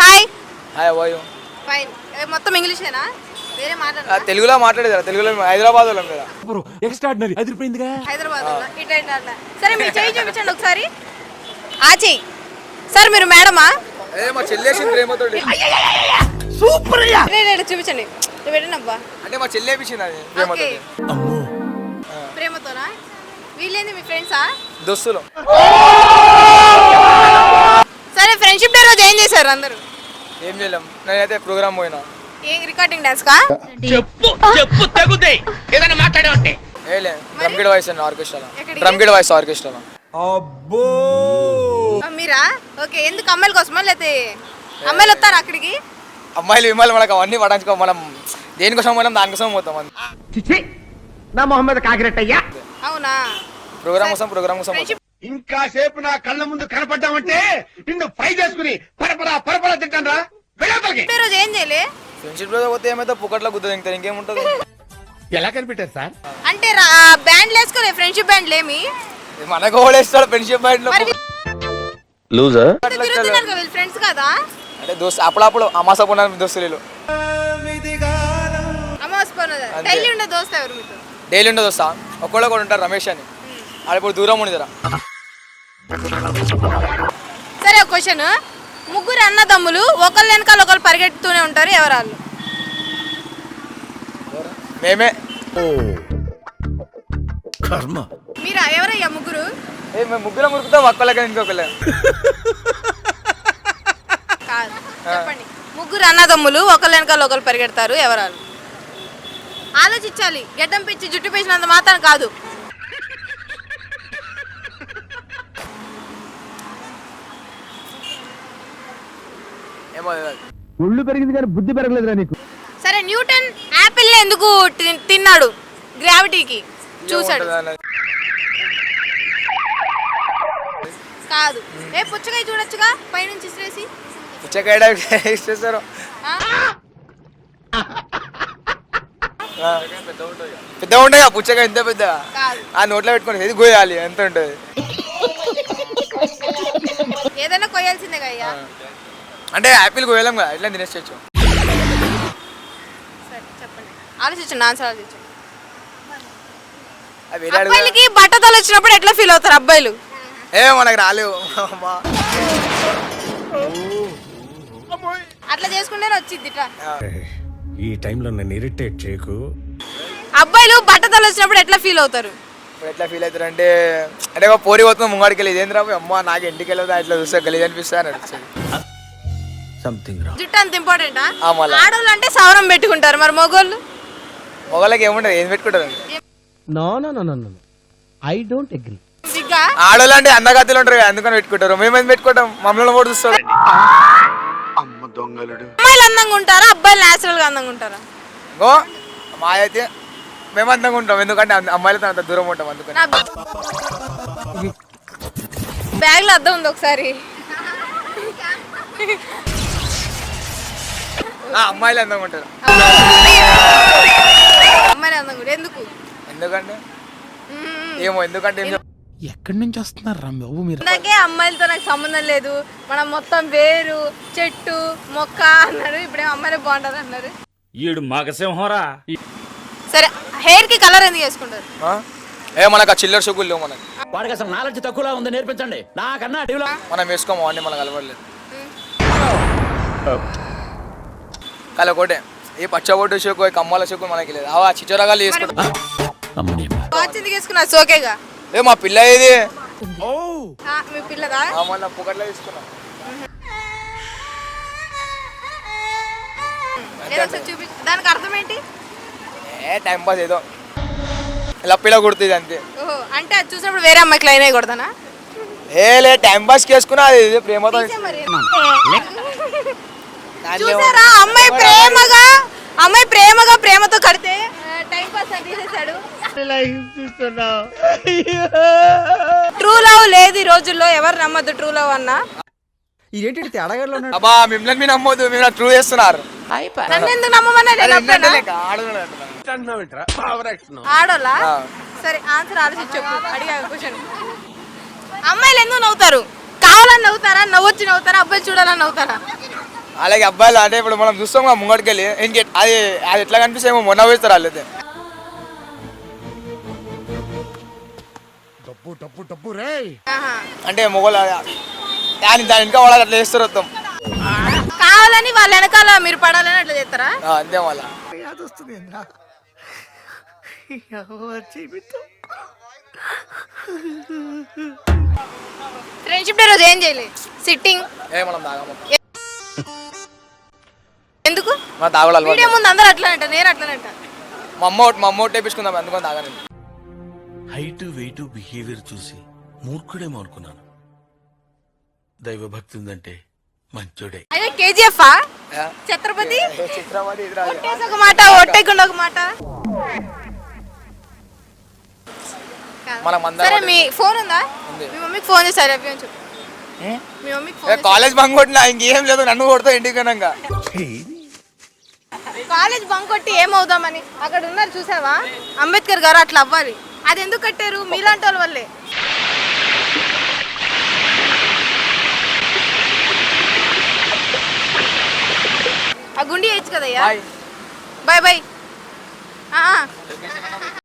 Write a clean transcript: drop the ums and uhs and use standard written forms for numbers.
Hi hi అవ్వయు fine. మొత్తం ఇంగ్లీషేనా? వేరే మాట్లాడరా? తెలుగులో మాట్లాడేదా? తెలుగులో హైదరాబాద్ వాళ్ళం కదా. ఎక్స్ట్రాడినరీ అదిరిపోయిందిగా. హైదరాబాద్ వాళ్ళ? ఇటు ఇటు అట్లా. సరే మీ చెయ్యి చూపించండి ఒకసారి. ఆ చెయ్యి. సార్ మీరు మేడమా? మా చెల్లేసింది ప్రేమతోటి. సూపర్ అయ్యా. లేదు చూపించండి. నువ్వు పెట్టనబ్బా. అంటే మా చెల్లి వేపించింది అది ఓకే. ప్రేమతోటి. అమ్మో. ప్రేమతోనా? వీళ్ళేంది మీ ఫ్రెండ్సా? దోస్తులు. సరే ఫ్రెండ్షిప్ డే రోజు ఏం చేశారు అందరూ? ఏం చేయలేం, నేనైతే ప్రోగ్రామ్ పోయినా. ఏ రికార్డింగ్ డాన్స్ కా? చెప్పు తగుదే ఏదైనా మాట్లాడేవంటే. ఏలే డ్రమ్ గిడ్ వాయిస్ అన్న ఆర్కెస్ట్రాలో. ఎక్కడికి? డ్రమ్ గిడ్ వాయిస్ ఆర్కెస్ట్రాలో. అబ్బో. మీరా? ఓకే. ఎందుకు అమ్మాయిల కోసమా లేకపోతే అమ్మాయిలు వస్తారా అక్కడికి? అమ్మాయిలు విమ్మాయిలు మనకు అవన్నీ పడాల్సుకో. మనం దేనికోసం పోయినాం దానికోసం పోతాం. నా మొహమ్మద్ కాకిరెట్టయ్యా. అవునా? ప్రోగ్రామ్ కోసం పోతాం. ఫ్రెండ్షిప్ ఇంకా సేపు నా కళ్ళ ముందు కనపడ్డామంటే నిన్ను ఫ్రై చేసుకుని పరపరా తింటాను రా. డే రోజు ఏం చేయలే? ఫ్రెండ్షిప్ లో పోతే ఏమైతే పుక్కట్లో గుద్ద తింటారు, ఇంకేముంటది. ఎలా కనిపెట్టారు సార్? అంటే బ్యాండ్ వేసుకోలే? ఫ్రెండ్షిప్ బ్యాండ్ లేమి? మనకు ఓడేస్తాడు ఫ్రెండ్షిప్ బ్యాండ్ లో. లూజర్ తిరుగుతున్నారు కదా వీళ్ళు, ఫ్రెండ్స్ కదా? అంటే దోస్తు అప్పుడప్పుడు అమాస పోయిన దోస్తులు. అమావాస్ పోయినదా? డైలీ ఉండే దోస్త్ ఎవరు మీతో? డైలీ ఉండదు దోస్తా. ఒక్కళ్ళు కూడా ఉంటారు రమేష్ అని. ఆడిప్పుడు దూరం ఉండేదిరా. సరే ఒక క్వశ్చన్. ముగ్గురు అన్నదమ్ములు ఒకళ్ళు వెనకాల ఒకళ్ళు పరిగెడుతూనే ఉంటారు, ఎవరు వాళ్ళు? మేమే. కర్మ. మీరా? ఎవరయ్యా ముగ్గురు? మేము ముగ్గురం మురుకుతాం, ఒక్కళ్ళకి ఇంకొకళ్ళే. కాదు, చెప్పండి. ముగ్గురు అన్నదమ్ములు ఒకళ్ళు వెనకాల ఒకళ్ళు పరిగెడతారు, ఎవరు వాళ్ళు? ఆలోచించాలి. గడ్డం పిచ్చి జుట్టు పేసినంత మాత్రం కాదు. ఏమో ఒళ్ళు పెరిగింది కానీ బుద్ధి పెరగలేదురా నీకు. సరే న్యూటన్ యాపిల్ ఎందుకు తిన్నాడు? గ్రావిటీకి చూసాడు. కాదు. పుచ్చకాయ చూడొచ్చుగా పైనుంచి ఇసిరేసి. పుచ్చకాయ ఇస్తారు. పెద్ద ఉంటాయి పుచ్చకాయ, ఎంత పెద్ద. కాదు. ఆ నోట్లో పెట్టుకోండి, ఇది గోయాలి ఎంత ఉంటుంది. ఏదైనా కొయ్యాల్సిందే అయ్యా. అంటే యాపిల్ కోయలేం కదా, ఇట్లా తినేసేయచ్చు. సరే చెప్పండి. ఆలోచించండి, ఆన్సర్ ఆలోచించండి. అవి వేరే అడుగు. అబ్బాయిలకి బట్టతలు వచ్చినప్పుడు ఎట్లా ఫీల్ అవుతారు అబ్బాయిలు? మనకు రాలేవు. అట్లా చేసుకుంటేనే వచ్చింది ఇట్లా. ఈ టైంలో నన్ను ఇరిటేట్ చేయకు. అబ్బాయిలు బట్టతలు వచ్చినప్పుడు ఎట్లా ఫీల్ అవుతారు? ఇప్పుడు ఎట్లా ఫీల్ అవుతారు అంటే ఒక పోరి పోతుంది ముంగడికి వెళ్ళి, ఇదేంద్రా అమ్మ నాకు ఇంటికి వెళ్ళదు ఇట్లా చూస్తే గలీజ్ అనిపిస్తా అని అనిపిస్తుంది. జుట్టు అంత ఇంపార్టెంటా? మళ్ళా. ఆడోళ్ళు అంటే సవరం పెట్టుకుంటారు, మరి మగోళ్ళు? మొగలకి ఏముంటది, ఏం పెట్టుకుంటారు. No. I don't agree. సిగ్గా? ఆడోళ్ళు అంటే అందగత్తులు ఉంటారు, అందుకని పెట్టుకుంటారు. మేమేం పెట్టుకుంటాం, మమ్మల్ని కూడా చూస్తారు. అమ్మాయిలు అందంగా ఉంటారా, అబ్బాయిలు నేచురల్ గా అందంగా ఉంటారా? గో మా అయితే మేము అందంగా ఉంటాం, ఎందుకంటే అమ్మాయిలతో అంత దూరం ఉంటాం, అందుకని. నా బ్యాగ్ లో అద్దం ఉంది ఒకసారి. అమ్మాయిలు అందంగా ఉంటారు. అమ్మాయిలు అందంగా ఉంటారు ఎందుకు? ఎందుకంటే ఏమో, ఎందుకంటే ఏం ఎక్కడి నుంచి వస్తున్నారు రా బాబు మీరు? ఇందాకే అమ్మాయిలతో నాకు సంబంధం లేదు, మనం మొత్తం వేరు చెట్టు మొక్క అన్నారు, ఇప్పుడేమో అమ్మాయిలే బాగుంటారు అన్నారు. ఈడు మగసింహరా. సరే హెయిర్ కి కలర్ ఎందుకు వేసుకుంటారు? మనకు ఆ చిల్లర షుగులు లేవు మనకి. వాడికి అసలు నాలెడ్జ్ తక్కువలా ఉంది, నేర్పించండి. నాకన్నా అడవిలో మనం వేసుకోము అవన్నీ, మనకు అలవాట్లేదు. కల ఒకటే ఈ పచ్చబొట్టు షోకు కమ్మాల షోకు మనకి లేదు. ఆ చిచ్చరగాలు వేసుకుంటాం. వాచ్ ఎందుకు వేసుకున్నారు? సోకేగా. మా పిల్ల ఇది మీ పిల్లదా? మళ్ళీ పొగట్లో తీసుకున్నాం. దానికి అర్థం ఏంటి? టైం పాస్ ఏదో ఇలా పిల్ల కుడుతుంది అంతే. ఓహో, అంటే అది చూసినప్పుడు వేరే అమ్మాయికి లైన్ అయ్యకూడదనా? లే టైం పాస్ చేసుకున్నా, అది ప్రేమతో. చూసారా అమ్మాయి ప్రేమగా ప్రేమతో కడితే టైం పాస్ అని తీసేశాడు. ట్రూ లవ్ లేదు ఈ రోజుల్లో, ఎవరు నమ్మద్దు ట్రూ లవ్ అన్నా. ఇదేంటి తేడాగాడులో ఉన్నాడు? అబ్బా మిమ్మల్ని మీరు నమ్మొద్దు, మీరు ట్రూ చేస్తున్నారు. నన్ను ఎందుకు నమ్మమన్నా? ఆడోలా? సరే ఆన్సర్ ఆలోచించి చెప్పు. అడిగా క్వశ్చన్. అమ్మాయిలు ఎందుకు నవ్వుతారు? కావాలని నవ్వుతారా, నవ్వొచ్చి నవ్వుతారా, అబ్బాయి చూడాలని నవ్వుతారా? అలాగే అబ్బాయిలు అంటే ఇప్పుడు మనం చూస్తాం కదా ముంగడికి వెళ్ళి అది అది ఎట్లా కనిపిస్తే ఏమో మొన్న వేస్తారు వాళ్ళైతే. డబ్బు డబ్బు డబ్బు రే. ఆహా. అంటే మొగలు దాని ఇంకా వాళ్ళు అట్లా చేస్తారు మొత్తం. కావాలని వాళ్ళ వెనకాల మీరు పడాలని అట్లా చేస్తారా? అంతే వాళ్ళ. ఫ్రెండ్షిప్ డే రోజు ఏం చేయలే? సిట్టింగ్. మనం తాగము. ఎందుకు? మా తాగుడు అలవాటు. వీడియో ముందు అందరూ అట్లా అంట, నేను అట్లా అంట. మా అమ్మ ఒకటి వేపించుకుందాం అందుకని తాగాను. హైట్ వెయిట్ బిహేవియర్ చూసి మూర్ఖుడేమో అనుకున్నాను. దైవభక్తి ఉందంటే మంచోడే. అయ్యో కేజీఎఫ్ ఛత్రపతి చిత్రపతి ఇది రాదు. ఒట్టేసి ఒక మాట, ఒట్టేకుండా ఒక మాట. మనం సరే మీ ఫోన్ ఉందా? ఉంది. మీ మమ్మీకి ఫోన్ చేసి ఐ లవ్ యూ అని చెప్పు. మీ మమ్మీకి ఫోన్ కాలేజ్ బంక్ కొట్టినా ఇంకేం లేదు, నన్ను కొడతా ఇంటికి కనుక. కాలేజ్ బంక్ కొట్టి ఏమవుదామని అక్కడ ఉన్నారు చూసావా, అంబేద్కర్ గారు అట్లా అవ్వాలి. అది ఎందుకు కట్టారు? మీలాంటి వాళ్ళ వల్లే. ఆ గుండి వేయచ్చు కదయ్యా. Bye bye.